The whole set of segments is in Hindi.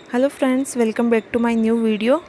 Hello friends, welcome back to my new video.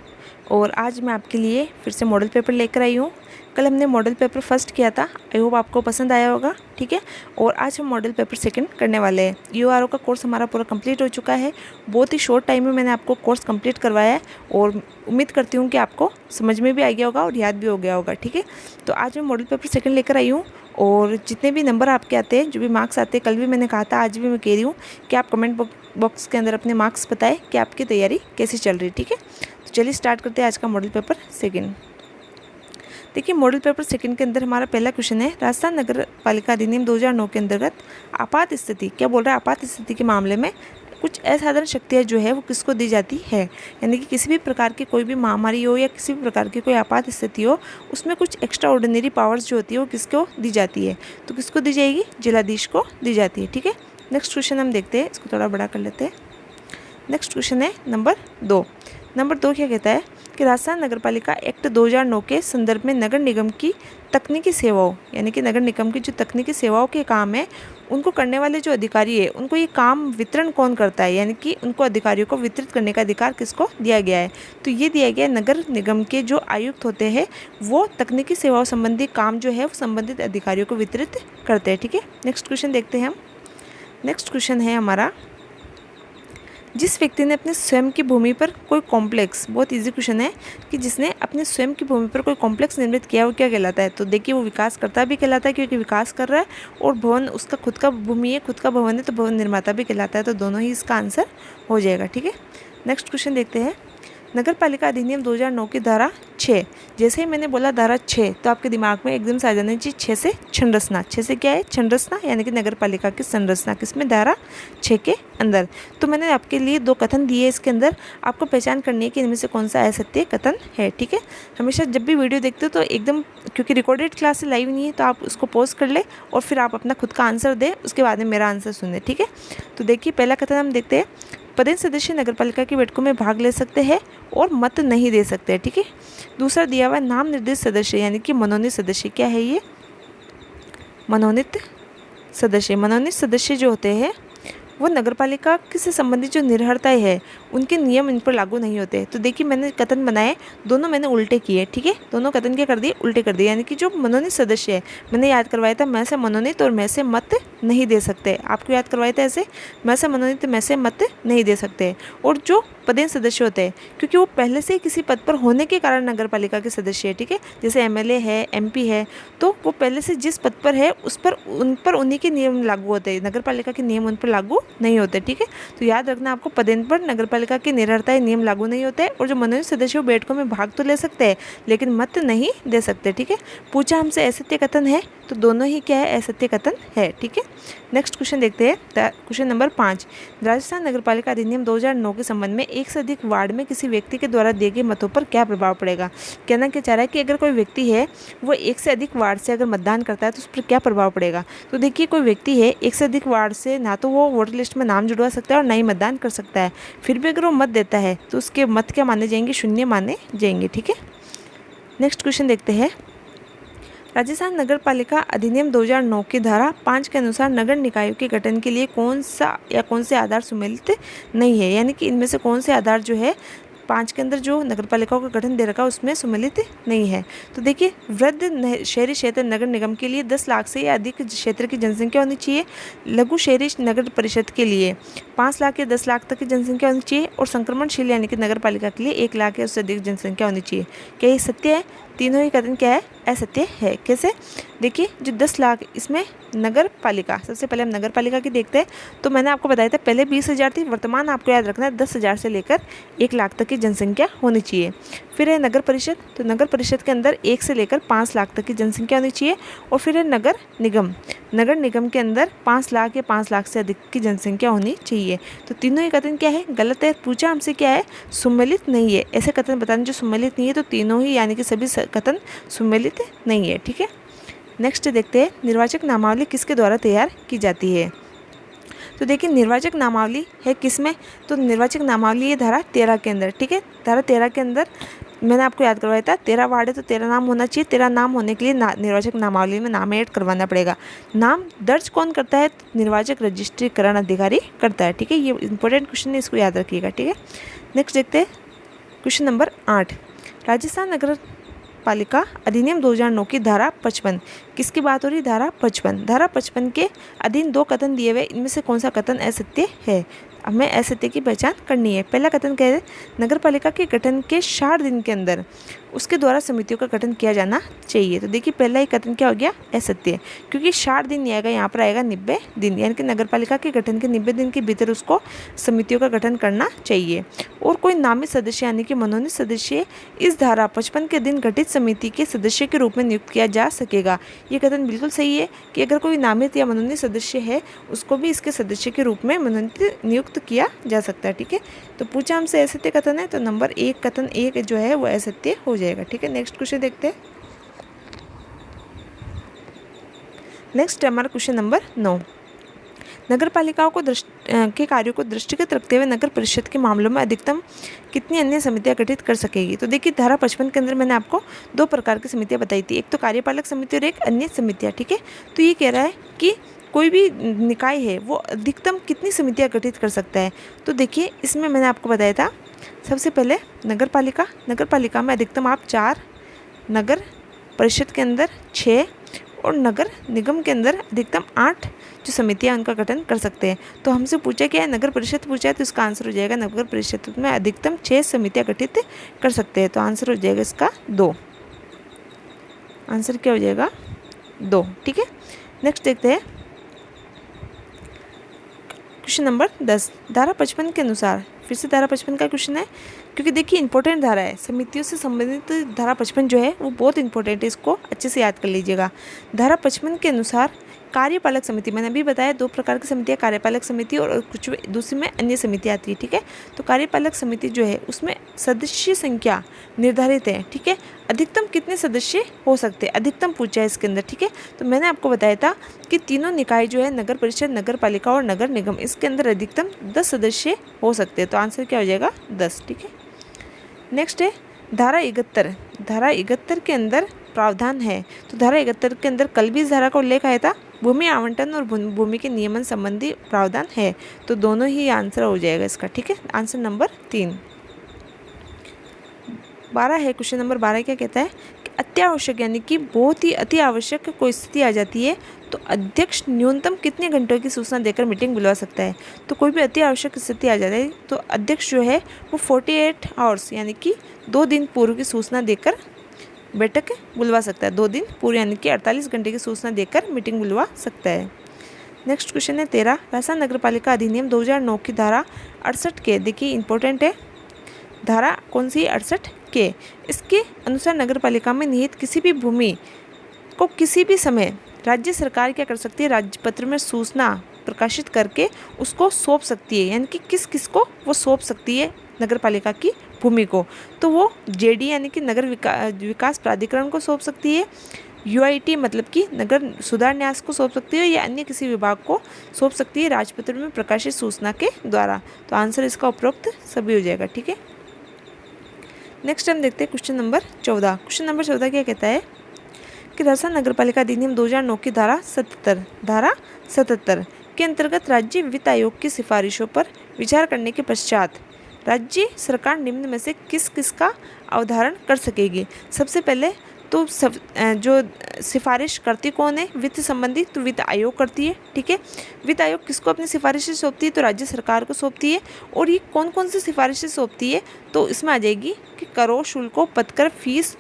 और आज मैं आपके लिए फिर से मॉडल पेपर लेकर आई हूँ। कल हमने मॉडल पेपर फर्स्ट किया था, आई होप आपको पसंद आया होगा। ठीक है, और आज हम मॉडल पेपर सेकंड करने वाले हैं। यूआरओ का कोर्स हमारा पूरा कंप्लीट हो चुका है। बहुत ही शॉर्ट टाइम में मैंने आपको कोर्स कंप्लीट करवाया है और उम्मीद करती हूँ कि आपको समझ में भी आ गया होगा और याद भी हो गया होगा। ठीक है, तो आज मैं मॉडल पेपर सेकंड लेकर आई हूँ और जितने भी नंबर आपके आते हैं, जो भी मार्क्स आते हैं, कल भी मैंने कहा था, आज भी मैं कह रही हूँ कि आप कमेंट बॉक्स के अंदर अपने मार्क्स बताएं कि आपकी तैयारी कैसी चल रही है। ठीक है, तो चलिए स्टार्ट करते हैं आज का मॉडल पेपर सेकंड। देखिए, मॉडल पेपर सेकंड के अंदर हमारा पहला क्वेश्चन है, राजस्थान नगर पालिका अधिनियम 2009 के अंतर्गत आपात स्थिति, क्या बोल रहा है, आपात स्थिति के मामले में कुछ असाधारण शक्तियाँ जो है वो किसको दी जाती है। यानी कि किसी भी प्रकार की कोई भी महामारी हो या किसी भी प्रकार की कोई आपात स्थिति हो, उसमें कुछ एक्स्ट्रा ऑर्डिनरी पावर्स जो होती है वो किसको दी जाती है। तो किसको दी जाएगी, जिलाधीश को दी जाती है। ठीक है, नेक्स्ट क्वेश्चन हम देखते हैं, इसको थोड़ा बड़ा कर लेते हैं। नेक्स्ट क्वेश्चन है नंबर 2। नंबर 2 क्या कहता है कि राजस्थान नगरपालिका एक्ट 2009 के संदर्भ में नगर निगम की तकनीकी सेवाओं, यानी कि नगर निगम की जो तकनीकी सेवाओं के काम है उनको करने वाले जो अधिकारी है उनको ये काम वितरण कौन करता है, यानी कि उनको अधिकारियों को वितरित करने का अधिकार किसको दिया गया है। तो ये दिया गया है नगर निगम के जो आयुक्त होते हैं, वो तकनीकी सेवाओं संबंधी काम जो है वो संबंधित अधिकारियों को वितरित करते हैं। ठीक है, नेक्स्ट क्वेश्चन देखते हैं हम। नेक्स्ट क्वेश्चन है हमारा, जिस व्यक्ति ने अपने स्वयं की भूमि पर कोई कॉम्प्लेक्स, बहुत इजी क्वेश्चन है कि जिसने अपने स्वयं की भूमि पर कोई कॉम्प्लेक्स निर्मित किया वो क्या कहलाता है। तो देखिए, वो विकासकर्ता भी कहलाता है क्योंकि विकास कर रहा है, और भवन उसका खुद का भूमि है, खुद का भवन है, तो भवन निर्माता भी कहलाता है। तो दोनों ही इसका आंसर हो जाएगा। ठीक है, नेक्स्ट क्वेश्चन देखते हैं। नगर पालिका अधिनियम 2009 की धारा 6, जैसे ही मैंने बोला धारा 6 तो आपके दिमाग में एकदम से आ जाना चाहिए 6 से संरचना। 6 से क्या है, संरचना, यानी कि नगर पालिका की संरचना किसमें, धारा 6 के अंदर। तो मैंने आपके लिए 2 कथन दिए, इसके अंदर आपको पहचान करनी है कि इनमें से कौन सा असत्य कथन है। ठीक है, हमेशा जब भी वीडियो देखते हो तो एकदम, क्योंकि रिकॉर्डेड क्लास से लाइव नहीं है, तो आप उसको पॉज कर ले और फिर आप अपना खुद का आंसर दें, उसके बाद में मेरा आंसर सुने। ठीक है, तो देखिए पहला कथन हम देखते हैं, पदेन सदस्य नगरपालिका की बैठकों में भाग ले सकते हैं और मत नहीं दे सकते। ठीक है, दूसरा दिया हुआ नाम निर्दिष्ट सदस्य, यानी कि मनोनीत सदस्य। क्या है ये, मनोनीत सदस्य। मनोनीत सदस्य जो होते हैं वो नगरपालिका से संबंधित जो निर्भरताएं है उनके नियम इन पर लागू नहीं होते। तो देखिए, मैंने कथन बनाए, दोनों मैंने उल्टे किए। ठीक है, दोनों कथन क्या कर दिए, उल्टे कर दिए। यानी कि जो मनोनीत सदस्य है, मैंने याद करवाया था मैं से मनोनीत और मैं से मत नहीं दे सकते। आपको याद करवाया था ऐसे, मैं से मनोनीत मैं से मत नहीं दे सकते। और जो पदेन सदस्य होते हैं, क्योंकि वो पहले से ही किसी पद पर होने के कारण नगरपालिका के सदस्य है। ठीक है, जैसे एमएलए है, एमपी है, तो वो पहले से जिस पद पर है उस पर उन्हीं के नियम लागू होते हैं, नगरपालिका के नियम उन पर लागू नहीं होते। ठीक है, तो याद रखना आपको, पदेन पर नगरपालिका के निर्भरताएं नियम लागू नहीं होते। और जो मनोनीत सदस्य बैठकों में भाग तो ले सकते हैं लेकिन मत नहीं दे सकते। ठीक है, पूछा हमसे असत्य कथन है, तो दोनों ही क्या है, असत्य कथन है। ठीक है, नेक्स्ट क्वेश्चन देखते हैं, क्वेश्चन नंबर 5। राजस्थान नगरपालिका अधिनियम 2009 के संबंध में एक से अधिक वार्ड में किसी व्यक्ति के द्वारा दिए गए मतों पर क्या प्रभाव पड़ेगा। कहना क्या चाह रहा है कि अगर कोई व्यक्ति है वो एक से अधिक वार्ड से अगर मतदान करता है तो उस पर क्या प्रभाव पड़ेगा। तो देखिए, कोई व्यक्ति है एक से अधिक वार्ड से, ना तो वो वोटर लिस्ट में नाम जुड़वा सकता है और ना ही मतदान कर सकता है, फिर भी अगर वो मत देता है तो उसके मत क्या माने जाएंगे, शून्य माने जाएंगे। ठीक है, नेक्स्ट क्वेश्चन देखते हैं। राजस्थान नगर पालिका अधिनियम 2009 की धारा 5 के अनुसार नगर निकायों के गठन के लिए कौन से आधार सम्मिलित नहीं है। यानी कि इनमें से कौन से आधार जो है 5 के अंदर जो नगर पालिकाओं का गठन दे रखा है उसमें सम्मिलित नहीं है। तो देखिए, वृद्ध शहरी क्षेत्र नगर निगम के लिए 10 लाख से या अधिक क्षेत्र की जनसंख्या होनी चाहिए। लघु शहरी नगर परिषद के लिए 5 लाख या 10 लाख तक की जनसंख्या होनी चाहिए। और संक्रमणशील यानी कि नगर पालिका के लिए 1 लाख या उससे अधिक जनसंख्या होनी चाहिए। क्या ये सत्य है, तीनों ही कथन क्या है, असत्य है। कैसे, देखिए, जो 10 लाख, इसमें नगर पालिका, सबसे पहले हम नगर पालिका की देखते हैं। तो मैंने आपको बताया था पहले 20,000 थी, वर्तमान आपको याद रखना है 10,000 से लेकर 1 लाख तक की जनसंख्या होनी चाहिए। फिर है नगर परिषद, तो नगर परिषद के अंदर 1 से लेकर 5 लाख तक की जनसंख्या होनी चाहिए। और फिर है नगर निगम, नगर निगम के अंदर 5 लाख या 5 लाख से अधिक की जनसंख्या होनी चाहिए। तो तीनों ही कथन क्या है, गलत है। पूछा हमसे क्या है, सम्मिलित नहीं है। ऐसे कथन बताने जो सम्मिलित नहीं है, तो तीनों ही यानी कि सभी कथन सम्मिलित नहीं है। ठीक है, नेक्स्ट देखते हैं, निर्वाचक नामावली किसके द्वारा तैयार की जाती है। तो देखिए, निर्वाचक नामावली है किसमें, तो निर्वाचक नामावली है धारा 13 के अंदर। ठीक है, धारा 13 के अंदर मैंने आपको याद करवाया था 13 वार्ड है तो 13 नाम होना चाहिए। 13 नाम होने के लिए निर्वाचक नामावली में नाम ऐड करवाना पड़ेगा। नाम दर्ज कौन करता है? निर्वाचक रजिस्ट्रीकरण अधिकारी करता है। ठीक है, ये इंपॉर्टेंट क्वेश्चन है, इसको याद रखिएगा। ठीक है, नेक्स्ट देखते हैं क्वेश्चन नंबर 8। राजस्थान नगर पालिका अधिनियम 2009 की धारा 55 किसकी बात हो रही? धारा 55। धारा 55 के अधीन 2 कथन दिए हुए, इनमें से कौन सा कथन असत्य है? हमें असत्य की पहचान करनी है। पहला कथन क्या है? नगर पालिका के गठन के 60 दिन के अंदर उसके द्वारा समितियों का गठन किया जाना चाहिए। तो देखिए पहला ही कथन क्या हो गया? असत्य, क्योंकि 60 दिन नहीं आएगा, यहाँ पर आएगा 90 दिन, यानी कि नगर पालिका के गठन के 90 दिन के भीतर उसको समितियों का गठन करना चाहिए। और कोई नामित सदस्य यानी कि मनोनीत सदस्य इस धारा 55 के दिन गठित समिति के सदस्य के रूप में नियुक्त किया जा सकेगा। ये कथन बिल्कुल सही है कि अगर कोई नामित या मनोनीत सदस्य है उसको भी इसके सदस्य के रूप में मनोनीत नियुक्त किया जा सकता है। ठीक है, तो पूछा हमसे असत्य कथन है तो नंबर 1 कथन 1 जो है वो असत्य हो जाएगा। ठीक है, नेक्स्ट क्वेश्चन देखते हैं। नेक्स्ट हमारा क्वेश्चन नंबर 9। नगर पालिकाओं को के कार्यों को दृष्टिगत रखते हुए नगर परिषद के मामलों में अधिकतम कितनी अन्य समितियां गठित कर सकेगी? तो देखिए धारा 55 के अंदर मैंने आपको 2 प्रकार की समितियां बताई थी, एक तो कार्यपालक समिति और एक अन्य समितियां। ठीक है, तो ये कह रहा है कि कोई भी निकाय है वो अधिकतम कितनी समितियां गठित कर सकता है। तो देखिए इसमें मैंने आपको बताया था, सबसे पहले नगर पालिका में अधिकतम आप 4, नगर परिषद के अंदर 6 और नगर निगम के अंदर अधिकतम 8 जो समितियां उनका गठन कर सकते हैं। तो हमसे पूछा क्या है? नगर परिषद पूछा है, तो इसका आंसर हो जाएगा नगर परिषद में अधिकतम 6 समितियां गठित कर सकते हैं। तो आंसर हो जाएगा इसका 2। आंसर क्या हो जाएगा? 2। ठीक है, नेक्स्ट देखते हैं क्वेश्चन नंबर 10। धारा 55 के अनुसार, फिर से धारा 55 का क्वेश्चन है, क्योंकि देखिए इंपॉर्टेंट धारा है, समितियों से संबंधित धारा 55 जो है वो बहुत इंपॉर्टेंट है, इसको अच्छे से याद कर लीजिएगा। धारा 55 के अनुसार कार्यपालक समिति, मैंने अभी बताया 2 प्रकार की समितियाँ, कार्यपालक समिति और कुछ दूसरी में अन्य समिति आती है। ठीक है, तो कार्यपालक समिति जो है उसमें सदस्य संख्या निर्धारित है। ठीक है, अधिकतम कितने सदस्य हो सकते हैं, अधिकतम पूछा है इसके अंदर। ठीक है, तो मैंने आपको बताया था कि तीनों निकाय जो है नगर परिषद, नगर पालिका और नगर निगम, इसके अंदर अधिकतम 10 सदस्य हो सकते हैं। तो आंसर क्या हो जाएगा? 10। ठीक है, नेक्स्ट है धारा 71। धारा 71 के अंदर प्रावधान है, तो धारा 71 के अंदर कल भी इस धारा का उल्लेख आया था, भूमि आवंटन और भूमि के नियमन संबंधी प्रावधान है, तो दोनों ही आंसर हो जाएगा इसका। ठीक है, आंसर नंबर 3। 12 है, क्वेश्चन नंबर 12 क्या कहता है कि अत्यावश्यक यानी कि बहुत ही अति आवश्यक कोई स्थिति आ जाती है तो अध्यक्ष न्यूनतम कितने घंटों की सूचना देकर मीटिंग बुलवा सकता है? तो कोई भी अति आवश्यक स्थिति आ जाती है तो अध्यक्ष जो है वो 48 आवर्स यानी कि 2 दिन पूर्व की सूचना देकर बैठक बुलवा सकता है। 2 दिन पूर्व यानी कि 48 घंटे की सूचना देकर मीटिंग बुलवा सकता है। नेक्स्ट क्वेश्चन है 13। राजस्थान नगर पालिका अधिनियम 2009 की धारा 68 के, देखिए इंपॉर्टेंट है, धारा कौन सी? 68 के। इसके अनुसार नगर पालिका में निहित किसी भी भूमि को किसी भी समय राज्य सरकार क्या कर सकती है? राजपत्र में सूचना प्रकाशित करके उसको सौंप सकती है, यानी कि किस किस को वो सौंप सकती है नगर पालिका की भूमि को? तो वो जेडी यानी कि नगर विकास प्राधिकरण को सौंप सकती है, यूआईटी मतलब कि नगर सुधार न्यास को सौंप सकती है, या अन्य किसी विभाग को सौंप सकती है राजपत्र में प्रकाशित सूचना के द्वारा। तो आंसर इसका उपरोक्त सभी हो जाएगा। ठीक है, नेक्स्ट हम देखते हैं क्वेश्चन नंबर 14। क्वेश्चन नंबर 14 क्या कहता है कि राजस्थान नगर पालिका अधिनियम 2009 की धारा 77 के अंतर्गत राज्य वित्त आयोग की सिफारिशों पर विचार करने के पश्चात राज्य सरकार निम्न में से किस किस का अवधारण कर सकेगी? सबसे पहले तो जो सिफारिश करती कौन है वित्त संबंधी? तो वित्त आयोग करती है। ठीक है, वित्त आयोग किसको अपनी सिफारिशें सौंपती है? तो राज्य सरकार को सौंपती है। और ये कौन कौन सी सिफारिशें सौंपती है? तो इसमें आ जाएगी कि करों, शुल्कों, पथकर, फीस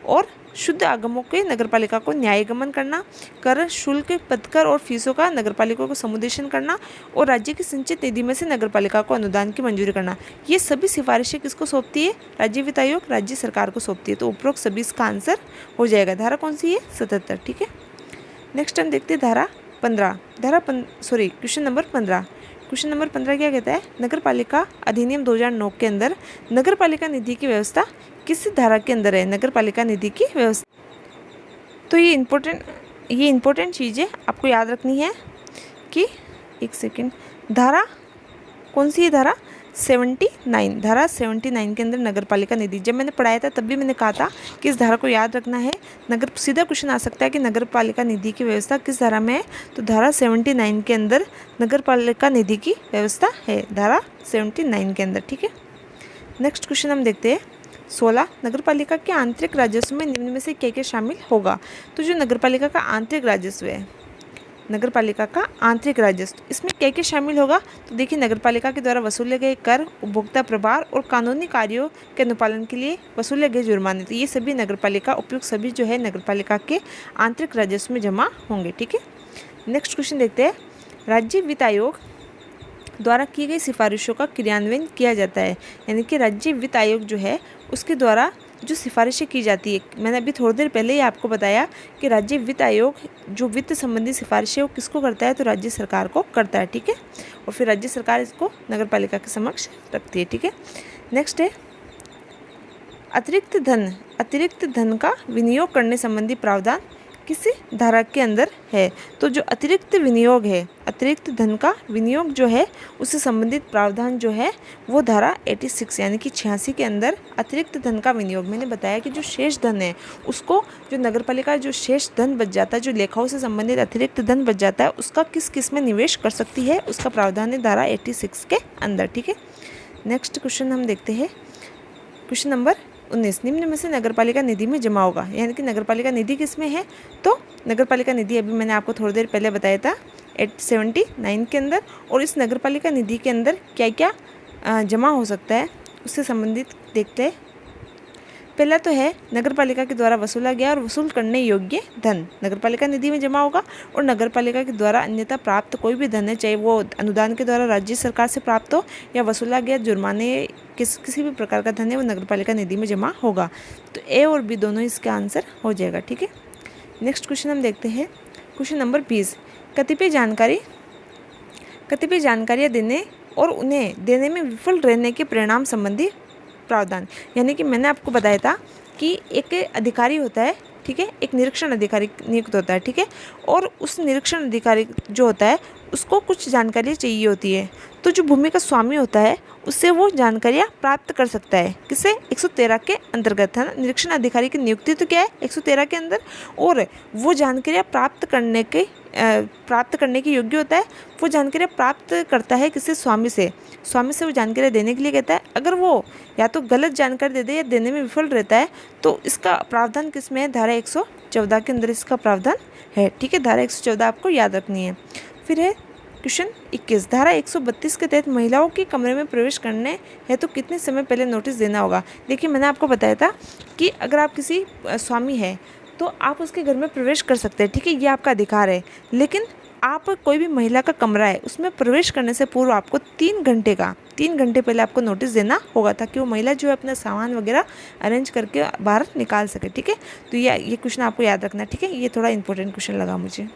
और शुद्ध आगमों के नगरपालिका को न्यायगमन करना, कर, शुल्क, पथकर और फीसों का नगरपालिका को समुदेशन करना और राज्य की संचित निधि में से नगरपालिका को अनुदान की मंजूरी करना। ये सभी सिफारिशें किसको सौंपती है? राज्य वित्त आयोग राज्य सरकार को सौंपती है। तो उपरोक्त सभी इसका आंसर हो जाएगा। धारा कौन सी है? 77। ठीक है, नेक्स्ट हम देखते हैं धारा 15। Question number 15। क्वेश्चन नंबर 15 क्या कहता है? नगर पालिका अधिनियम 2009 के अंदर नगर पालिका निधि की व्यवस्था किस धारा के अंदर है? नगर पालिका निधि की व्यवस्था। तो ये इंपॉर्टेंट चीज़ें आपको याद रखनी है कि एक सेकेंड, धारा कौन सी है? धारा 79, धारा 79 के अंदर नगर पालिका निधि। जब मैंने पढ़ाया था तब भी मैंने कहा था कि इस धारा को याद रखना है। सीधा क्वेश्चन आ सकता है कि नगर पालिका निधि की व्यवस्था किस धारा में है, तो धारा 79 के अंदर नगर पालिका निधि की व्यवस्था है, धारा 79 के अंदर। ठीक है, नेक्स्ट क्वेश्चन हम देखते हैं 16, नगर पालिका के आंतरिक राजस्व में निम्न में से क्या शामिल होगा। तो जो नगर पालिका का आंतरिक राजस्व है, नगर पालिका का आंतरिक राजस्व, इसमें क्या शामिल होगा, तो देखिए नगर पालिका के द्वारा वसूले गए कर, उपभोक्ता प्रभार और कानूनी कार्यों के अनुपालन के लिए वसूले गए जुर्माने, तो ये सभी नगर पालिका उपयुक्त सभी जो है नगर पालिका के आंतरिक राजस्व में जमा होंगे। ठीक है, नेक्स्ट क्वेश्चन देखते हैं, राज्य वित्त आयोग द्वारा की गई सिफारिशों का क्रियान्वयन किया जाता है, यानी कि राज्य वित्त आयोग जो है उसके द्वारा जो सिफारिशें की जाती है, मैंने अभी थोड़ी देर पहले ही आपको बताया कि राज्य वित्त आयोग जो वित्त संबंधी सिफारिशें वो किसको करता है, तो राज्य सरकार को करता है। ठीक है, और फिर राज्य सरकार इसको नगर पालिका के समक्ष रखती है। ठीक है, नेक्स्ट है अतिरिक्त धन का विनियोग करने संबंधी प्रावधान किस धारा के अंदर है, तो जो अतिरिक्त विनियोग है, अतिरिक्त धन का विनियोग जो है उससे संबंधित प्रावधान जो है वो धारा 86 यानी कि 86 के अंदर अतिरिक्त धन का विनियोग। मैंने बताया कि जो शेष धन है उसको, जो नगर पालिका जो शेष धन बच जाता है, जो लेखाओं से संबंधित अतिरिक्त धन बच जाता है, उसका किस किस में निवेश कर सकती है, उसका प्रावधान है धारा 86 के अंदर। ठीक है, नेक्स्ट क्वेश्चन हम देखते हैं क्वेश्चन नंबर 19, निम्न में से नगर पालिका निधि में जमा होगा, यानी कि नगर पालिका निधि किस में है, तो नगर पालिका निधि अभी मैंने आपको थोड़ी देर पहले बताया था 79 के अंदर। और इस नगर पालिका निधि के अंदर क्या क्या जमा हो सकता है उससे संबंधित देखते हैं। पहला तो है नगर पालिका के द्वारा वसूला गया और वसूल करने योग्य धन नगर पालिका निधि में जमा होगा, और नगर पालिका के द्वारा अन्यथा प्राप्त कोई भी धन है, चाहे वो अनुदान के द्वारा राज्य सरकार से प्राप्त हो या वसूला गया जुर्माने किसी भी प्रकार का धन है, वो नगर पालिका निधि में जमा होगा। तो ए और बी दोनों इसका आंसर हो जाएगा। ठीक है, नेक्स्ट क्वेश्चन हम देखते हैं क्वेश्चन नंबर 20, कतिपय जानकारियाँ देने और उन्हें देने में विफल रहने के परिणाम संबंधी प्रावधान, यानी कि मैंने आपको बताया था कि एक अधिकारी होता है, ठीक है, एक निरीक्षण अधिकारी नियुक्त होता है। ठीक है, और उस निरीक्षण अधिकारी जो होता है उसको कुछ जानकारी चाहिए होती है, तो जो भूमि का स्वामी होता है उससे वो जानकारियाँ प्राप्त कर सकता है, किससे, 113 के अंतर्गत, है ना। निरीक्षण अधिकारी की नियुक्ति तो क्या है 113 के अंदर, और वो जानकारियाँ प्राप्त करने के योग्य होता है, वो जानकारियाँ प्राप्त करता है किससे, स्वामी से वो जानकारियाँ देने के लिए कहता है। अगर वो या तो गलत जानकारी दे दे या देने में विफल रहता है तो इसका प्रावधान किस में है, धारा 114 के अंदर इसका प्रावधान है। ठीक है, धारा 114 आपको याद रखनी है। फिर है क्वेश्चन 21, धारा 132 के तहत महिलाओं के कमरे में प्रवेश करने है तो कितने समय पहले नोटिस देना होगा। देखिए मैंने आपको बताया था कि अगर आप किसी स्वामी है तो आप उसके घर में प्रवेश कर सकते हैं, ठीक है, ये आपका अधिकार है। लेकिन आप कोई भी महिला का कमरा है उसमें प्रवेश करने से पूर्व आपको 3 घंटे पहले आपको नोटिस देना होगा, ताकि वो महिला जो है अपना सामान वगैरह अरेंज करके बाहर निकाल सके। ठीक है, तो ये क्वेश्चन आपको याद रखना है। ठीक है, ये थोड़ा इंपॉर्टेंट क्वेश्चन लगा मुझे।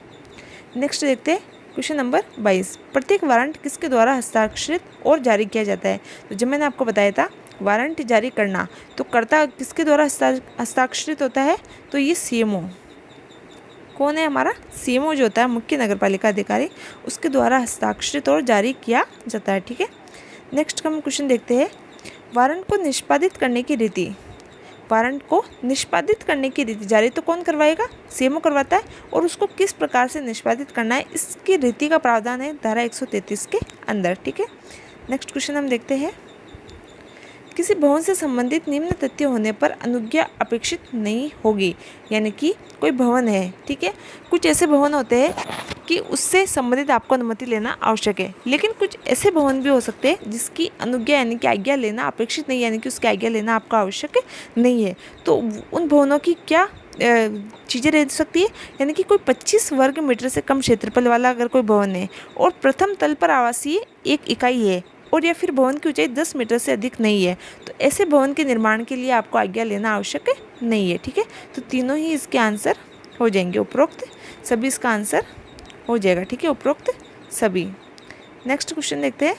नेक्स्ट देखते हैं क्वेश्चन नंबर 22, प्रत्येक वारंट किसके द्वारा हस्ताक्षरित और जारी किया जाता है। तो जब मैंने आपको बताया था वारंट जारी करना, तो कर्ता किसके द्वारा हस्ताक्षरित होता है, तो ये सीएमओ कौन है, हमारा सीएमओ जो होता है मुख्य नगर पालिका अधिकारी, उसके द्वारा हस्ताक्षरित और जारी किया जाता है। ठीक है, नेक्स्ट हम क्वेश्चन देखते हैं, वारंट को निष्पादित करने की रीति। वारंट को निष्पादित करने की रीति जारी तो कौन करवाएगा, सीएमओ करवाता है, और उसको किस प्रकार से निष्पादित करना है इसकी रीति का प्रावधान है धारा 133 के अंदर। ठीक है, नेक्स्ट क्वेश्चन हम देखते हैं, किसी भवन से संबंधित निम्न तथ्य होने पर अनुज्ञा अपेक्षित नहीं होगी। यानी कि कोई भवन है, ठीक है, कुछ ऐसे भवन होते हैं कि उससे संबंधित आपको अनुमति लेना आवश्यक है, लेकिन कुछ ऐसे भवन भी हो सकते हैं जिसकी अनुज्ञा यानी कि आज्ञा लेना अपेक्षित नहीं, यानी कि उसकी आज्ञा लेना आपका आवश्यक नहीं है। तो उन भवनों की क्या चीज़ें रह सकती है, यानी कि कोई 25 वर्ग मीटर से कम क्षेत्रफल वाला अगर कोई भवन है और प्रथम तल पर आवासीय एक इकाई है, और या फिर भवन की ऊंचाई 10 मीटर से अधिक नहीं है, तो ऐसे भवन के निर्माण के लिए आपको आज्ञा लेना आवश्यक नहीं है। ठीक है, तो तीनों ही इसके आंसर हो जाएंगे, उपरोक्त सभी इसका आंसर हो जाएगा। ठीक है, उपरोक्त सभी। नेक्स्ट क्वेश्चन देखते हैं,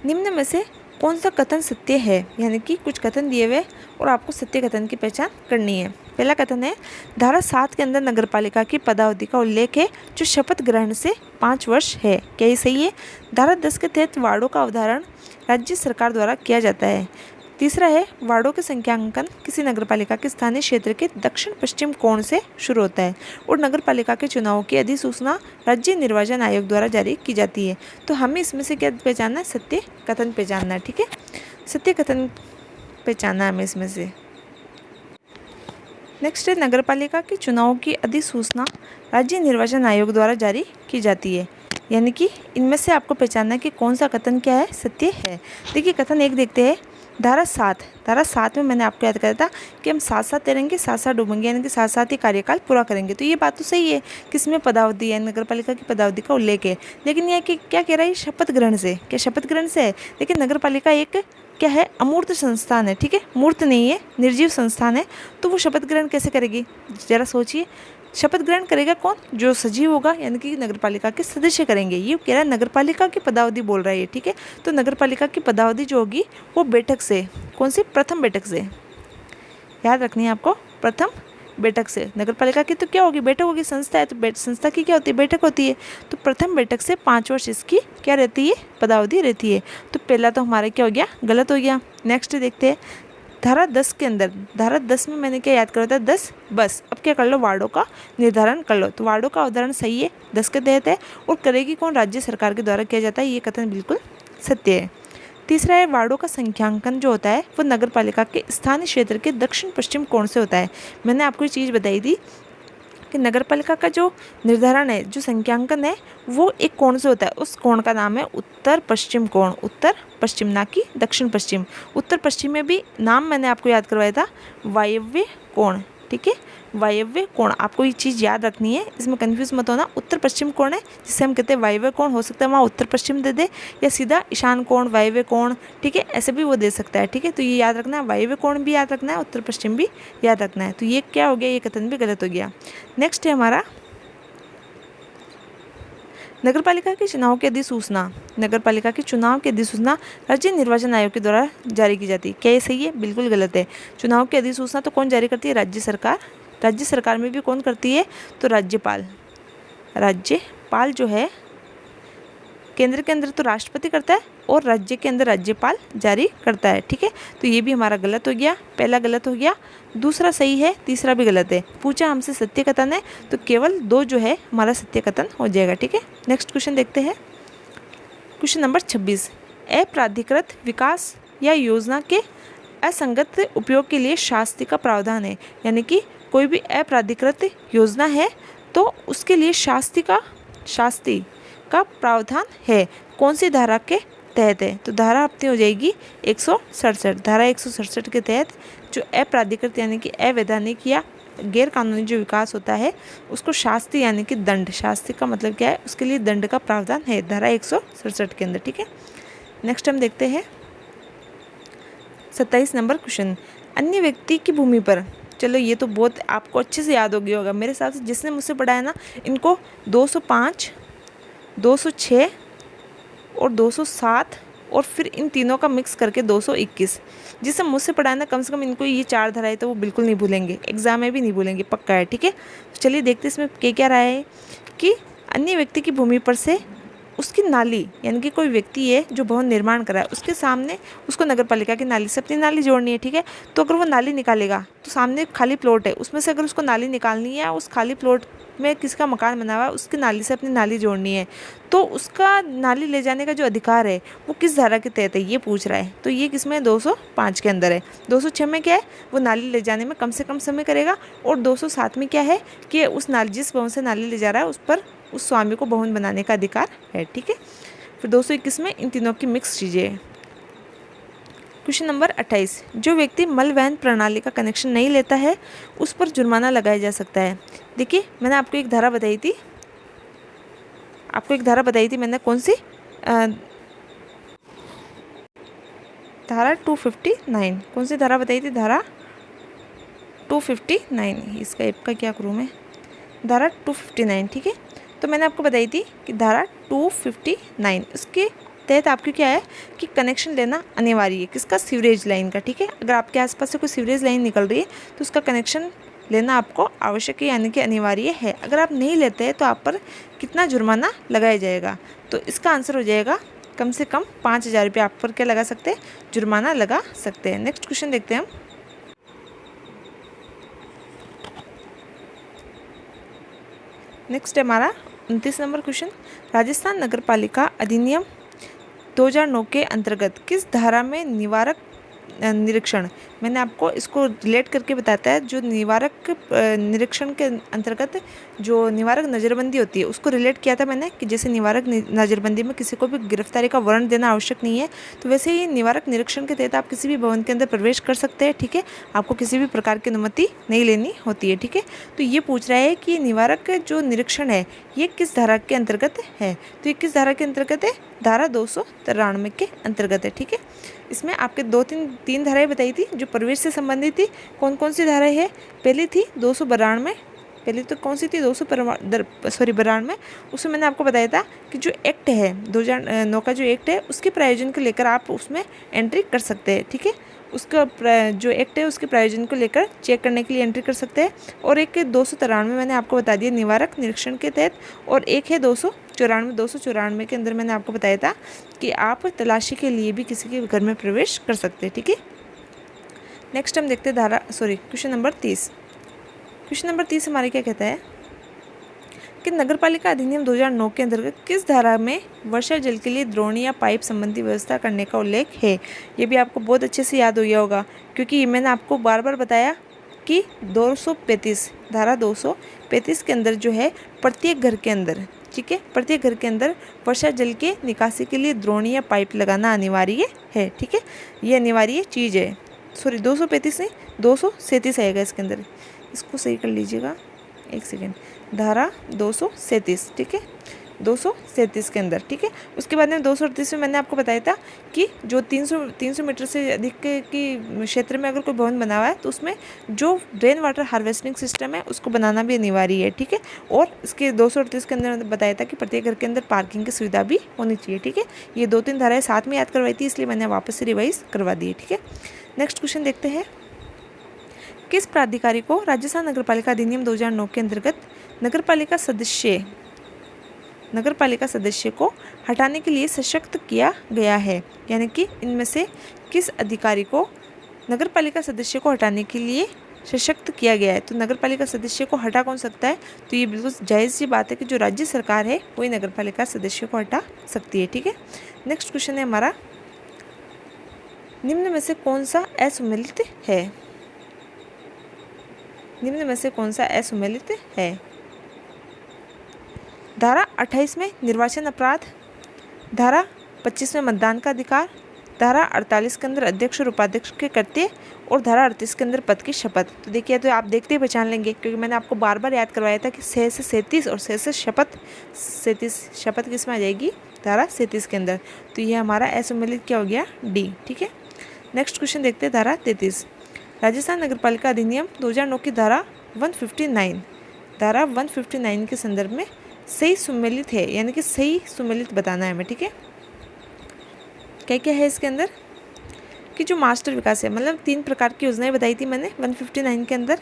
निम्न में से कौन सा कथन सत्य है, यानी कि कुछ कथन दिए हुए और आपको सत्य कथन की पहचान करनी है। पहला कथन है, धारा 7 के अंदर नगरपालिका की पदावधि का उल्लेख है जो शपथ ग्रहण से 5 वर्ष है। क्या ये सही है? धारा 10 के तहत वार्डों का अवधारण राज्य सरकार द्वारा किया जाता है। तीसरा है, वार्डों के संख्यांकन किसी नगरपालिका के स्थानीय क्षेत्र के दक्षिण पश्चिम कोण से शुरू होता है और नगरपालिका के चुनाव की अधिसूचना राज्य निर्वाचन आयोग द्वारा जारी की जाती है। तो हमें इसमें से क्या पहचानना है? सत्य कथन पहचानना है। ठीक है, सत्य कथन पहचानना है हमें इसमें से। नेक्स्ट है, नगरपालिका के चुनाव की अधिसूचना राज्य निर्वाचन आयोग द्वारा जारी की जाती है। यानी कि इनमें से आपको पहचानना है कि कौन सा कथन क्या है, सत्य है। देखिए कथन 1 देखते हैं, धारा 7 में मैंने आपको याद कराया था कि हम साथ साथ तैरेंगे, साथ साथ डूबेंगे, यानी कि साथ साथ ही कार्यकाल पूरा करेंगे। तो ये बात तो सही है कि इसमें पदावधि है, नगरपालिका की पदावधि का उल्लेख है। लेकिन यह कि क्या कह रहा है, शपथ ग्रहण से। क्या शपथ ग्रहण से है? लेकिन नगरपालिका एक क्या है, अमूर्त संस्थान है। ठीक है, मूर्त नहीं है, निर्जीव संस्थान है। तो वो शपथ ग्रहण कैसे करेगी? जरा सोचिए, शपथ ग्रहण करेगा कौन? जो सजीव होगा, यानी कि नगरपालिका के सदस्य करेंगे। ये कह रहा है नगरपालिका की पदावधि बोल रहा है ये। ठीक है, तो नगरपालिका की पदावधि जो होगी वो बैठक से, कौन सी? प्रथम बैठक से। याद रखनी है आपको, प्रथम बैठक से। नगरपालिका की तो क्या होगी, बैठक होगी, संस्था है तो संस्था की क्या होती है, बैठक होती है। तो प्रथम बैठक से 5 वर्ष इसकी क्या रहती है, पदावधि रहती है। तो पहला तो हमारा क्या हो गया, गलत हो गया। नेक्स्ट देखते हैं, धारा 10 के अंदर, धारा 10 में मैंने क्या याद करा था, 10 बस। अब क्या कर लो, वार्डों का निर्धारण कर लो। तो वार्डों का अवधारण सही है, 10 के तहत है और करेगी कौन, राज्य सरकार के द्वारा किया जाता है। ये कथन बिल्कुल सत्य है। तीसरा है, वार्डों का संख्यांकन जो होता है वो नगरपालिका के स्थानीय क्षेत्र के दक्षिण पश्चिम कोण से होता है। मैंने आपको ये चीज़ बताई थी कि नगरपालिका का जो निर्धारण है, जो संख्यांकन है, वो एक कोण से होता है। उस कोण का नाम है उत्तर पश्चिम कोण। उत्तर पश्चिम, ना कि दक्षिण पश्चिम। उत्तर पश्चिम में भी नाम मैंने आपको याद करवाया था, वायव्य कोण। ठीक है, वायव्य कोण, आपको ये चीज़ याद रखनी है, इसमें कंफ्यूज मत होना। उत्तर पश्चिम कोण है जिसे हम कहते हैं वायव्य कोण। हो सकता है वहाँ उत्तर पश्चिम दे दे या सीधा ईशान कोण, वायव्य कोण। ठीक है, ऐसे भी वो दे सकता है। ठीक है, तो ये याद रखना है, वायव्य कोण भी याद रखना है, उत्तर पश्चिम भी याद रखना है। तो ये क्या हो गया, ये कथन भी गलत हो गया। नेक्स्ट है हमारा, नगरपालिका के चुनाव की अधिसूचना, नगरपालिका के चुनाव की अधिसूचना राज्य निर्वाचन आयोग के द्वारा जारी की जाती है। क्या ये सही है? बिल्कुल गलत है। चुनाव की अधिसूचना तो कौन जारी करती है, राज्य सरकार। राज्य सरकार में भी कौन करती है, तो राज्यपाल। राज्यपाल जो है, केंद्र के अंदर तो राष्ट्रपति करता है और राज्य के अंदर राज्यपाल जारी करता है। ठीक है, तो ये भी हमारा गलत हो गया, पहला गलत हो गया, दूसरा सही है, तीसरा भी गलत है। पूछा हमसे सत्य कथन है तो केवल 2 जो है हमारा सत्य कथन हो जाएगा। ठीक है, नेक्स्ट क्वेश्चन देखते हैं, क्वेश्चन नंबर 26। अप्राधिकृत विकास या योजना के असंगत उपयोग के लिए शास्ति का प्रावधान है। यानी कि कोई भी अप्राधिकृत योजना है तो उसके लिए शास्ति का प्रावधान है। कौन सी धारा के तहत है? तो धारा अपनी हो जाएगी 167। धारा 167 के तहत जो अप्राधिकृत यानी कि अवैधानिक या गैर कानूनी जो विकास होता है उसको शास्ति यानी कि दंड, शास्ति का मतलब क्या है, उसके लिए दंड का प्रावधान है धारा 167 के अंदर। ठीक है, नेक्स्ट हम देखते हैं 27 नंबर क्वेश्चन। अन्य व्यक्ति की भूमि पर, चलो ये तो बहुत आपको अच्छे से याद हो गया होगा मेरे हिसाब से, जिसने मुझसे पढ़ाया ना, इनको 205, 206 और 207 और फिर इन तीनों का मिक्स करके 221, जिसे मुझसे पढ़ाया ना, कम से कम इनको ये 4 धाराएं तो वो बिल्कुल नहीं भूलेंगे, एग्जाम में भी नहीं भूलेंगे, पक्का है। ठीक है, तो चलिए देखते इसमें क्या रहा है कि अन्य व्यक्ति की भूमि पर से उसकी नाली, यानी कि कोई व्यक्ति है जो भवन निर्माण कर रहा है, उसके सामने उसको नगरपालिका की नाली से अपनी नाली जोड़नी है। ठीक है, तो अगर वो नाली निकालेगा तो सामने खाली प्लॉट है, उसमें से अगर उसको नाली निकालनी है, उस खाली प्लॉट में किसका मकान बना हुआ है, उसकी नाली से अपनी नाली जोड़नी है, तो उसका नाली ले जाने का जो अधिकार है वो किस धारा के तहत है, ये पूछ रहा है। तो ये किसमें 205 के अंदर है। 206 में क्या है, वो नाली ले जाने में कम से कम समय करेगा, और 207 में क्या है कि उस नाली, जिस भवन से नाली ले जा रहा है उस पर उस स्वामी को भवन बनाने का अधिकार है। ठीक है, फिर 221 में इन तीनों की मिक्स चीज़ें हैं। Question number 28। जो व्यक्ति मल वहन प्रणाली का कनेक्शन नहीं लेता है उस पर जुर्माना लगाया जा सकता है। देखिए मैंने आपको एक धारा बताई थी, मैंने कौन सी, धारा 259, कौन सी धारा बताई थी, धारा 259। इसका ऐप का क्या करूँ मैं, धारा 259। ठीक है, तो मैंने आपको बताई थी कि धारा 259 उसके तहत आपको क्या है कि कनेक्शन लेना अनिवार्य है, किसका, सीवरेज लाइन का। ठीक है, अगर आपके आसपास से कोई सीवरेज लाइन निकल रही है तो उसका कनेक्शन लेना आपको आवश्यक है, यानी कि अनिवार्य है। अगर आप नहीं लेते हैं तो आप पर कितना जुर्माना लगाया जाएगा? तो इसका आंसर हो जाएगा कम से कम 5,000 रुपये आप पर क्या लगा सकते हैं? जुर्माना लगा सकते हैं। नेक्स्ट क्वेश्चन देखते हैं हम। नेक्स्ट है हमारा 29 नंबर क्वेश्चन। राजस्थान नगर पालिका अधिनियम 2009 के अंतर्गत किस धारा में निवारक निरीक्षण, मैंने आपको इसको रिलेट करके बताता है, जो निवारक निरीक्षण के अंतर्गत जो निवारक नज़रबंदी होती है उसको रिलेट किया था मैंने, कि जैसे निवारक नज़रबंदी में किसी को भी गिरफ्तारी का वारंट देना आवश्यक नहीं है, तो वैसे ही निवारक निरीक्षण के तहत आप किसी भी भवन के अंदर प्रवेश कर सकते हैं। ठीक है, आपको किसी भी प्रकार की अनुमति नहीं लेनी होती है। ठीक है, तो ये पूछ रहा है कि निवारक जो निरीक्षण है ये किस धारा के अंतर्गत है? तो ये किस धारा के अंतर्गत है? धारा 293 के अंतर्गत है। ठीक है, इसमें आपके तीन धाराएं बताई थी जो प्रवेश से संबंधित थी। कौन कौन सी धाराएं है? पहली थी 292, पहली तो कौन सी थी? 292, उसमें मैंने आपको बताया था कि जो एक्ट है 2009 का जो एक्ट है उसके प्रायोजन को लेकर आप उसमें एंट्री कर सकते हैं। ठीक है, उसका जो एक्ट है उसके प्रायोजन को लेकर चेक करने के लिए एंट्री कर सकते हैं। और एक 293 मैंने आपको बता दिया निवारक निरीक्षण के तहत, और एक है 294 के अंदर मैंने आपको बताया था कि आप तलाशी के लिए भी किसी के घर में प्रवेश कर सकते हैं। ठीक है, नेक्स्ट हम देखते हैं क्वेश्चन नंबर 30। क्वेश्चन नंबर 30 हमारे क्या कहता है कि नगरपालिका अधिनियम 2009 के अंतर्गत किस धारा में वर्षा जल के लिए द्रोणी या पाइप संबंधी व्यवस्था करने का उल्लेख है? ये भी आपको बहुत अच्छे से याद हो गया होगा, क्योंकि ये मैंने आपको बार बार बताया कि 235 धारा 235 के अंदर जो है प्रत्येक घर के अंदर, ठीक है, प्रत्येक घर के अंदर वर्षा जल के निकासी के लिए द्रोणी या पाइप लगाना अनिवार्य है। ठीक है, ये अनिवार्य चीज़ है। 235 नहीं, 237 आएगा इसके अंदर, इसको सही कर लीजिएगा, एक सेकेंड। धारा 237, ठीक है, 237 के अंदर। ठीक है, उसके बाद में 238 में मैंने आपको बताया था कि जो 300 मीटर से अधिक की क्षेत्र में अगर कोई भवन बना हुआ है तो उसमें जो रेन वाटर हार्वेस्टिंग सिस्टम है उसको बनाना भी अनिवार्य है। ठीक है, और इसके 238 के अंदर बताया था कि प्रत्येक घर के अंदर पार्किंग की सुविधा भी होनी चाहिए। ठीक है, ये 2-3 धाराएं साथ में याद करवाई थी, इसलिए मैंने वापस से रिवाइज करवा दी है। ठीक है, नेक्स्ट क्वेश्चन देखते हैं। किस प्राधिकारी को राजस्थान नगरपालिका अधिनियम 2009 के अंतर्गत नगरपालिका सदस्य को हटाने के लिए सशक्त किया गया है? यानी कि इनमें से किस अधिकारी को नगरपालिका सदस्य को हटाने के लिए सशक्त किया गया है? तो नगरपालिका सदस्य को हटा कौन सकता है? तो ये बिल्कुल जायज़ सी बात है कि जो राज्य सरकार है वही नगरपालिका सदस्य को हटा सकती है। ठीक है, नेक्स्ट क्वेश्चन है हमारा, निम्न में से कौन सा असुमेलित है? निम्न में से कौन सा असुमेलित है? धारा 28 में निर्वाचन अपराध, धारा 25 में मतदान का अधिकार, धारा 48 के अंदर अध्यक्ष और उपाध्यक्ष के कर्तव्य, और धारा 38 के अंदर पद की शपथ। तो देखिए, तो आप देखते ही पहचान लेंगे, क्योंकि मैंने आपको बार बार याद करवाया था कि 6 से 37 और 6 से शपथ, 37 शपथ किस में आ जाएगी? धारा 37 के अंदर। तो ये हमारा असुमेलित क्या हो गया? डी। ठीक है, नेक्स्ट क्वेश्चन देखते हैं। धारा 33, राजस्थान नगरपालिका अधिनियम 2009 की धारा 159 के संदर्भ में सही सुमेलित है, यानी कि सही सुमेलित बताना है हमें। ठीक है, क्या क्या है इसके अंदर? कि जो मास्टर विकास है, मतलब 3 प्रकार की योजनाएं बताई थी मैंने 159 के अंदर।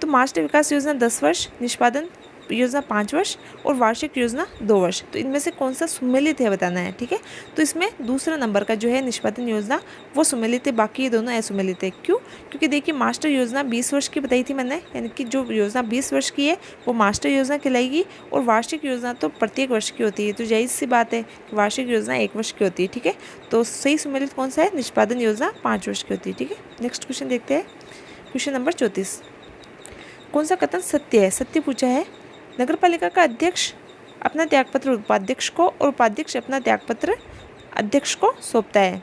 तो मास्टर विकास योजना 10 वर्ष, निष्पादन योजना 5 वर्ष और वार्षिक योजना 2 वर्ष। तो इनमें से कौन सा सुमेलित है बताना है। ठीक है, तो इसमें दूसरा नंबर का जो है निष्पादन योजना वो सुमेलित है, बाकी ये दोनों असुमेलित है। क्यों? क्योंकि देखिए, मास्टर योजना 20 वर्ष की बताई थी मैंने, यानी कि जो योजना 20 वर्ष की है वो मास्टर योजना कहलाएगी, और वार्षिक योजना तो प्रत्येक वर्ष की होती है। तो जायज़ सी बात है कि वार्षिक योजना 1 वर्ष की होती है। ठीक है, तो सही सुमेलित कौन सा है? निष्पादन योजना 5 वर्ष की होती है। ठीक है, नेक्स्ट क्वेश्चन देखते हैं। क्वेश्चन नंबर 34, कौन सा कथन सत्य है? सत्य पूछा है। नगरपालिका का अध्यक्ष अपना त्यागपत्र उपाध्यक्ष को और उपाध्यक्ष अपना त्यागपत्र अध्यक्ष को सौंपता है।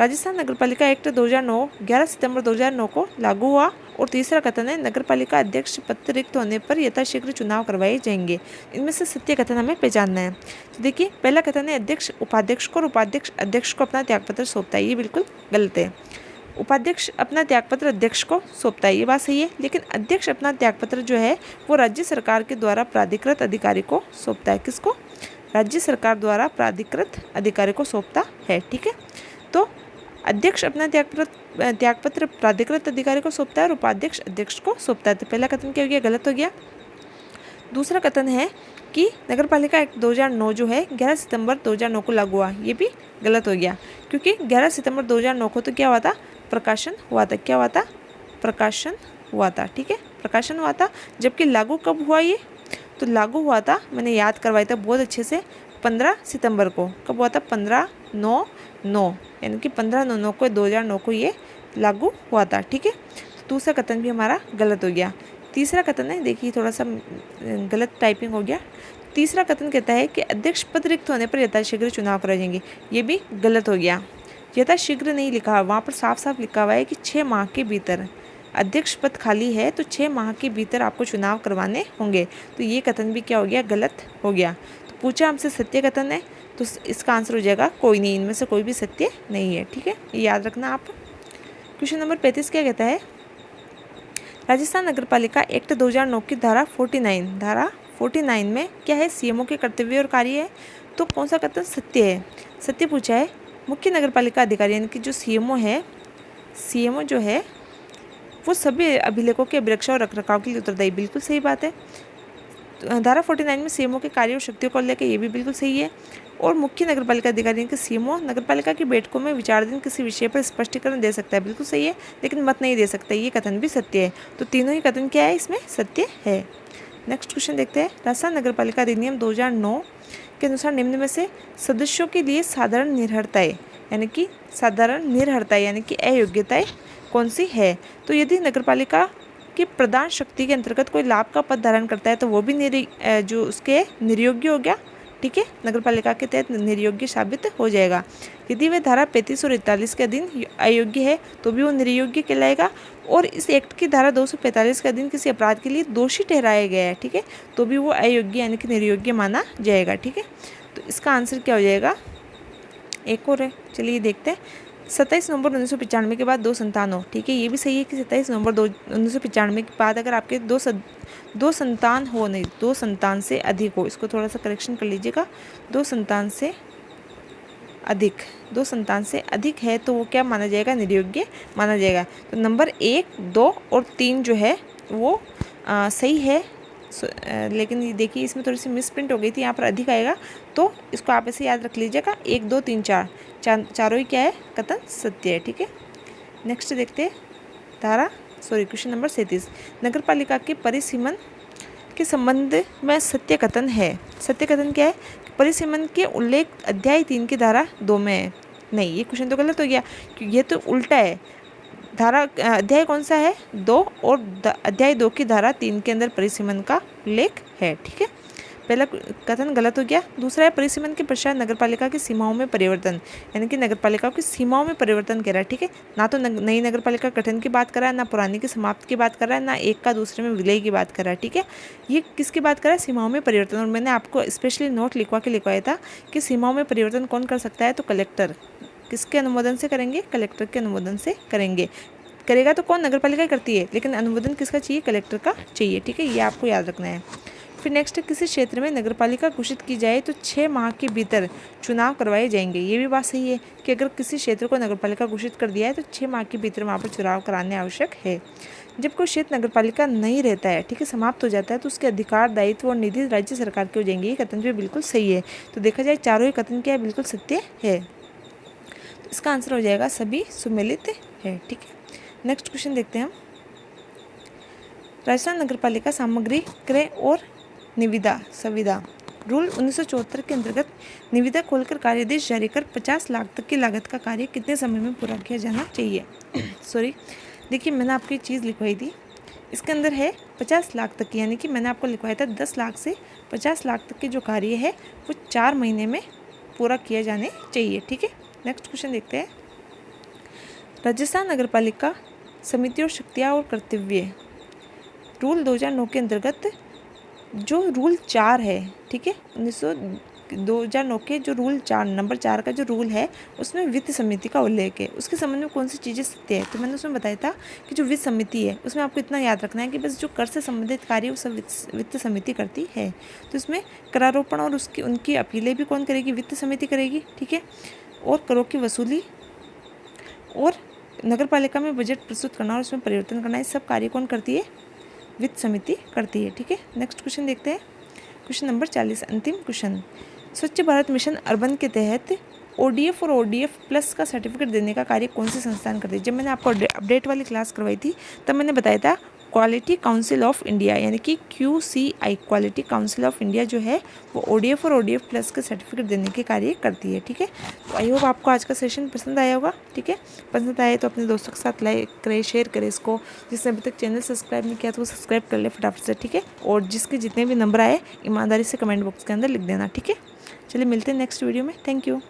राजस्थान नगरपालिका एक्ट 2009 11 सितंबर 2009 को लागू हुआ। और तीसरा कथन है, नगरपालिका अध्यक्ष पद रिक्त होने पर यथाशीघ्र चुनाव करवाए जाएंगे। इनमें से सत्य कथन हमें पहचानना है। तो देखिए, पहला कथन है अध्यक्ष उपाध्यक्ष को और उपाध्यक्ष अध्यक्ष को अपना त्यागपत्र सौंपता है, ये बिल्कुल गलत है। उपाध्यक्ष अपना त्यागपत्र अध्यक्ष को सौंपता है, ये बात सही है, लेकिन अध्यक्ष अपना त्यागपत्र जो है वो राज्य सरकार के द्वारा प्राधिकृत अधिकारी को सौंपता है। किसको? राज्य सरकार द्वारा प्राधिकृत अधिकारी को सौंपता है। ठीक है, तो अध्यक्ष अपना त्यागपत्र प्राधिकृत अधिकारी को सौंपता है और उपाध्यक्ष अध्यक्ष को सौंपता है। तो पहला कथन क्या हो गया, गलत हो गया। दूसरा कथन है कि नगरपालिका एक्ट 2009 जो है 11 सितंबर 2009 को लागू हुआ, ये भी गलत हो गया, क्योंकि 11 सितंबर 2009 को तो क्या हुआ था, प्रकाशन हुआ था। क्या हुआ था, प्रकाशन हुआ था। ठीक है, प्रकाशन हुआ था। जबकि लागू कब हुआ ये, तो लागू हुआ था, मैंने याद करवाया था बहुत अच्छे से, 15 सितंबर को। कब हुआ था, 15/9/9, यानी कि 15/9/9 को 2009 को ये लागू हुआ था। ठीक है, तो दूसरा कथन भी हमारा गलत हो गया। तीसरा कथन है, देखिए थोड़ा सा गलत टाइपिंग हो गया। तीसरा कथन कहता है कि अध्यक्ष पद रिक्त होने पर यथाशीघ्र चुनाव कराए जाएंगे, ये भी गलत हो गया। यथाशीघ्र नहीं लिखा, वहाँ पर साफ साफ लिखा हुआ है कि 6 माह के भीतर अध्यक्ष पद खाली है, तो 6 माह के भीतर आपको चुनाव करवाने होंगे। तो ये कथन भी क्या हो गया, गलत हो गया। तो पूछा हमसे सत्य कथन है, तो इसका आंसर हो जाएगा कोई नहीं, इनमें से कोई भी सत्य नहीं है। ठीक है, ये याद रखना आप। क्वेश्चन नंबर 35 क्या कहता है, राजस्थान नगरपालिका एक्ट 2009 की धारा 49 में क्या है, सीएमओ के कर्तव्य और कार्य है। तो कौन सा कथन सत्य है, सत्य पूछा है। मुख्य नगरपालिका अधिकारी यानी कि जो सीएमओ है, सीएमओ जो है वो सभी अभिलेखों के अभिरक्षा और रखरखाव के लिए उत्तरदायी, बिल्कुल सही बात है। धारा 49 में सीएमओ के कार्यों और शक्तियों को लेकर ये भी बिल्कुल सही है। और मुख्य नगरपालिका अधिकारी के सीएमओ नगरपालिका की बैठकों में विचाराधीन किसी विषय पर स्पष्टीकरण दे सकता है, बिल्कुल सही है, लेकिन मत नहीं दे सकता, ये कथन भी सत्य है। तो तीनों ही कथन क्या है, इसमें सत्य है। नेक्स्ट क्वेश्चन देखते हैं, राजस्थान नगरपालिका अधिनियम 2009 के अनुसार निम्न में से सदस्यों के लिए साधारण निर्भरताएं यानी कि अयोग्यताएं कौन सी है। तो यदि नगरपालिका की प्रधान शक्ति के अंतर्गत कोई लाभ का पद धारण करता है तो वो भी जो उसके निर्योग्य हो गया। ठीक है, नगरपालिका के तहत निर्योग्य साबित हो जाएगा। यदि वह धारा 35 और 41 के अधीन अयोग्य है तो भी वो निर्योग्य कहलाएगा। और इस एक्ट की धारा 245 के अधीन किसी अपराध के लिए दोषी ठहराया गया है, ठीक है, तो भी वो अयोग्य यानी कि निर्योग्य माना जाएगा। ठीक है, तो इसका आंसर क्या हो जाएगा, एक और है, चलिए देखते हैं। 27 नवंबर 1995 के बाद 2 संतान हो, ठीक है, ये भी सही है कि 27 नवंबर 1995 के बाद अगर आपके दो संतान हो, नहीं 2 संतान से अधिक हो, इसको थोड़ा सा करेक्शन कर लीजिएगा, 2 संतान से अधिक है तो वो क्या माना जाएगा, निर्योग्य माना जाएगा। तो नंबर 1, 2 और 3 जो है वो सही है। लेकिन देखिए इसमें थोड़ी सी मिसप्रिंट हो गई थी, यहाँ पर अधिक आएगा, तो इसको आप ऐसे याद रख लीजिएगा, 1, 2, 3, 4 चारों ही क्या है, कथन सत्य है। ठीक है, नेक्स्ट देखते हैं क्वेश्चन नंबर 37, नगरपालिका के परिसीमन के संबंध में सत्य कथन है। सत्य कथन क्या है, परिसीमन के उल्लेख अध्याय 3 की धारा 2 में है। नहीं, ये क्वेश्चन तो गलत हो गया, क्योंकि ये तो उल्टा है। अध्याय कौन सा है, 2, और अध्याय 2 की धारा 3 के अंदर परिसीमन का उल्लेख है। ठीक है, पहला कथन गलत हो गया। दूसरा है परिसीमन के पश्चात नगरपालिका की सीमाओं में परिवर्तन, यानी कि नगरपालिका की सीमाओं में परिवर्तन कह रहा है। ठीक है, ना तो नई नगरपालिका गठन की बात कर रहा है, ना पुरानी की समाप्ति की बात कर रहा है, ना एक का दूसरे में विलय की बात कर रहा है। ठीक है, ये किसकी बात कर रहा है, सीमाओं में परिवर्तन। और मैंने आपको स्पेशली नोट लिखवाया था कि सीमाओं में परिवर्तन कौन कर सकता है, तो कलेक्टर। किसके अनुमोदन से करेंगे, कलेक्टर के अनुमोदन से करेंगे। करेगा तो कौन, नगरपालिका करती है, लेकिन अनुमोदन किसका चाहिए, कलेक्टर का चाहिए। ठीक है, ये आपको याद रखना है। फिर नेक्स्ट, किसी क्षेत्र में नगरपालिका घोषित की जाए तो 6 माह के भीतर चुनाव करवाए जाएंगे। ये भी बात सही है कि अगर किसी क्षेत्र को नगरपालिका घोषित कर दिया है तो 6 माह के भीतर वहाँ पर चुनाव कराने आवश्यक है। जब कोई क्षेत्र नगरपालिका नहीं रहता है, ठीक है, समाप्त हो जाता है, तो उसके अधिकार, दायित्व और निधि राज्य सरकार के हो जाएंगे। ये कथन भी बिल्कुल सही है। तो देखा जाए चारों ही कथन क्या है, बिल्कुल सत्य है। तो इसका आंसर हो जाएगा सभी सुमेलित है। ठीक है, नेक्स्ट क्वेश्चन देखते हैं हम। राजस्थान नगरपालिका सामग्री क्रय और निविदा संविदा रूल 1974 के अंतर्गत निविदा खोलकर कार्यादेश जारी कर 50 लाख तक की लागत का कार्य कितने समय में पूरा किया जाना चाहिए। सॉरी, देखिए मैंने आपको एक चीज़ लिखवाई थी, इसके अंदर है 50 लाख तक की, यानी कि मैंने आपको लिखवाया था 10 लाख से 50 लाख तक के जो कार्य है वो 4 महीने में पूरा किया जाने चाहिए। ठीक है, नेक्स्ट क्वेश्चन देखते हैं। राजस्थान नगरपालिका समिति और शक्तियाँ और कर्तव्य रूल 2009 के अंतर्गत जो रूल 4 है, ठीक है, 2009 के जो रूल 4 नंबर 4 का जो रूल है उसमें वित्त समिति का उल्लेख है। उसके संबंध में कौन सी चीज़ें सत्य है, तो मैंने उसमें बताया था कि जो वित्त समिति है उसमें आपको इतना याद रखना है कि बस जो कर से संबंधित कार्य वो सब वित्त समिति करती है। तो इसमें करारोपण और उनकी अपीलें भी कौन करेगी, वित्त समिति करेगी। ठीक है, और करों की वसूली और नगर पालिका में बजट प्रस्तुत करना और उसमें परिवर्तन करना, ये सब कार्य कौन करती है? वित्त समिति करती है। ठीक है, नेक्स्ट क्वेश्चन देखते हैं। क्वेश्चन नंबर 40, अंतिम क्वेश्चन। स्वच्छ भारत मिशन अर्बन के तहत ODF और ODF प्लस का सर्टिफिकेट देने का कार्य कौन से संस्थान करते हैं? जब मैंने आपको अपडेट वाली क्लास करवाई थी तब मैंने बताया था क्वालिटी काउंसिल ऑफ इंडिया यानी कि QCI, quality council of India जो है वो ODF और ODF प्लस के सर्टिफिकेट देने के कार्य करती है। ठीक है, तो आई होप आपको आज का सेशन पसंद आया होगा। ठीक है, पसंद आए तो अपने दोस्तों के साथ लाइक करें, शेयर करें इसको। जिसने अभी तक चैनल सब्सक्राइब नहीं किया तो वो सब्सक्राइब कर ले फटाफट से। ठीक है, और जिसके जितने भी नंबर आए ईमानदारी से कमेंट बॉक्स के अंदर लिख देना। ठीक है, चलिए मिलते हैं नेक्स्ट वीडियो में। Thank you.